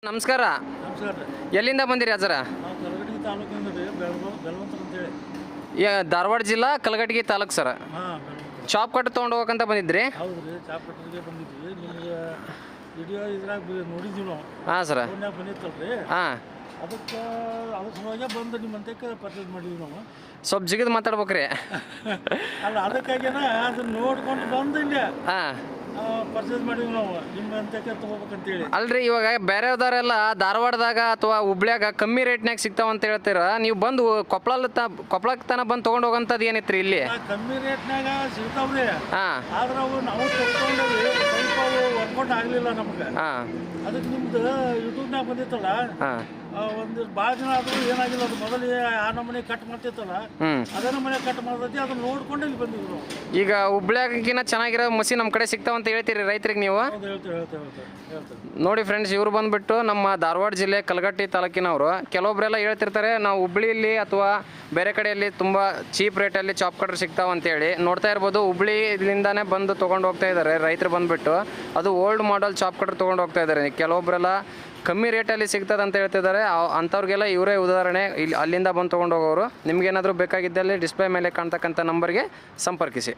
ನಮಸ್ಕಾರ. ನಮಸ್ಕಾರ ರೀ. ಎಲ್ಲಿಂದ ಬಂದಿರಿ ಅಜರ? ನಾವು ಕಲಘಟಗಿ ತಾಲೂಕಿಂದ ರೀ ಬೆಳವಂತರ ಅಂತೇಳಿ. ಧಾರವಾಡ ಜಿಲ್ಲಾ ಕಲಘಟಗಿ ತಾಲೂಕು ಸರ್. ಹಾಂ, ಚಾಪ್ ಕಟ್ಟು ತೊಗೊಂಡು ಹೋಗಕ್ಕಂತ ಬಂದಿದ್ರಿ? ಹೌದು ರೀ. ಚಾಪಟ್ಟಿಗೆ ಬಂದಿದ್ವಿ. ನಿಮ್ಗೆ ವಿಡಿಯೋ ಇದ್ರಾಗ ನೋಡಿದ್ವಿ ನಾವು. ಹಾಂ ಸರ್. ಫೋನ್ಯಾಗ ಬಂದಿತ್ತಲ್ರಿ. ಹಾಂ, ಅದಕ್ಕೆ ಅದ್ರ ಸಲುವಾಗಿ ಬಂದು ನಿಮ್ಮಂತಕ್ಕೆ ಪರ್ಚೇಸ್ ಮಾಡಿದ್ವಿ ನಾವು. ಸ್ವಲ್ಪ ಜಿಗಿದು ಮಾತಾಡ್ಬೇಕ್ರಿ. ಅಲ್ಲ, ಅದಕ್ಕಾಗಿನ ಅದನ್ನ ನೋಡ್ಕೊಂಡು ಬಂದು ಇಲ್ಲಿ ಹಾಂ, ಪರ್ಚೇಸ್ ಮಾಡಿದ್ವಿ ನಾವು. ನಿಮ್ಮಂತಕ್ಕೆ ತೊಗೋಬೇಕಂತೇಳಿ. ಅಲ್ರಿ ಇವಾಗ ಬೇರೆದವರೆಲ್ಲ ಧಾರವಾಡದಾಗ ಅಥವಾ ಹುಬ್ಳ್ಯಾಗ ಕಮ್ಮಿ ರೇಟ್ನಾಗ ಸಿಗ್ತಾವಂತ ಹೇಳ್ತೀರ. ನೀವು ಬಂದು ಕೊಪ್ಪಳಕ್ಕೆ ತನ ಬಂದು ತೊಗೊಂಡು ಹೋಗೋಂಥದ್ದು ಏನಿತ್ತು ಇಲ್ಲಿ? ಕಮ್ಮಿ ರೇಟ್ನಾಗ ಸಿಗ್ತಾವ್ರಿ. ಹಾಂ ಆದ್ರೆ ಅವು ನಾವು ತೊಗೊಂಡ್ರಿ ಸ್ವಲ್ಪ ಅವು ವರ್ಕೌಟ್ ಆಗಲಿಲ್ಲ ನಮ್ಗೆ. ಹಾಂ ಅದಕ್ಕೆ ನಿಮ್ದು ಯೂಟ್ಯೂಬ್ನಾಗ ಬಂದಿತ್ತಲ್ಲ, ಹಾಂ ಒಂದು ಭಾಳ ದಿನ ಆದರೂ ಏನಾಗಿಲ್ಲ. ಅದು ಮೊದಲು ಆ ನಮ್ಮನೆ ಕಟ್ ಮಾಡ್ತಿತ್ತಲ್ಲ, ಹ್ಞೂ ಅದೇ ನಮ್ಮನೆ ಕಟ್ ಮಾಡ್ತೈತಿ. ಅದನ್ನ ನೋಡ್ಕೊಂಡು ಇಲ್ಲಿ ಬಂದಿದ್ರು ನಾವು. ಈಗ ಹುಬ್ಳ್ಯಾಗಿನ ಚೆನ್ನಾಗಿರೋ ಮಸಿ ನಮ್ಮ ಕಡೆ ಸಿಗ್ತಾವಂತ ಹೇಳ್ತೀರಿ ರೈತರಿಗೆ ನೀವು? ಹೌದು, ಹೇಳ್ತೇವೆ. ನೋಡಿ ಫ್ರೆಂಡ್ಸ್, ಇವರು ಬಂದುಬಿಟ್ಟು ನಮ್ಮ ಧಾರವಾಡ ಜಿಲ್ಲೆ ಕಲಘಟಗಿ ತಾಲೂಕಿನವರು. ಕೆಲವೊಬ್ಬರೆಲ್ಲ ಹೇಳ್ತಿರ್ತಾರೆ ನಾವು ಹುಬ್ಳಿಯಲ್ಲಿ ಅಥವಾ ಬೇರೆ ಕಡೆಯಲ್ಲಿ ತುಂಬ ಚೀಪ್ ರೇಟಲ್ಲಿ ಚಾಪ್ ಕಟ್ರ್ ಸಿಗ್ತಾವಂತೇಳಿ. ನೋಡ್ತಾ ಇರ್ಬೋದು, ಹುಬ್ಳಿಯಿಂದಾನೇ ಬಂದು ತೊಗೊಂಡು ಹೋಗ್ತಾ ಇದ್ದಾರೆ ರೈತರು ಬಂದುಬಿಟ್ಟು. ಅದು ಓಲ್ಡ್ ಮಾಡೆಲ್ ಚಾಪ್ ಕಟ್ರ್ ತೊಗೊಂಡು ಹೋಗ್ತಾ ಇದ್ದಾರೆ. ಕೆಲವೊಬ್ಬರೆಲ್ಲ ಕಮ್ಮಿ ರೇಟಲ್ಲಿ ಸಿಗ್ತದೆ ಅಂತ ಹೇಳ್ತಿದ್ದಾರೆ. ಅಂಥವ್ರಿಗೆಲ್ಲ ಇವರೇ ಉದಾಹರಣೆ. ಇಲ್ಲಿ ಅಲ್ಲಿಂದ ಬಂದು ತೊಗೊಂಡು ಹೋಗೋರು. ನಿಮಗೇನಾದರೂ ಬೇಕಾಗಿದ್ದಲ್ಲಿ ಡಿಸ್ಪ್ಲೇ ಮೇಲೆ ಕಾಣ್ತಕ್ಕಂಥ ನಂಬರ್ಗೆ ಸಂಪರ್ಕಿಸಿ.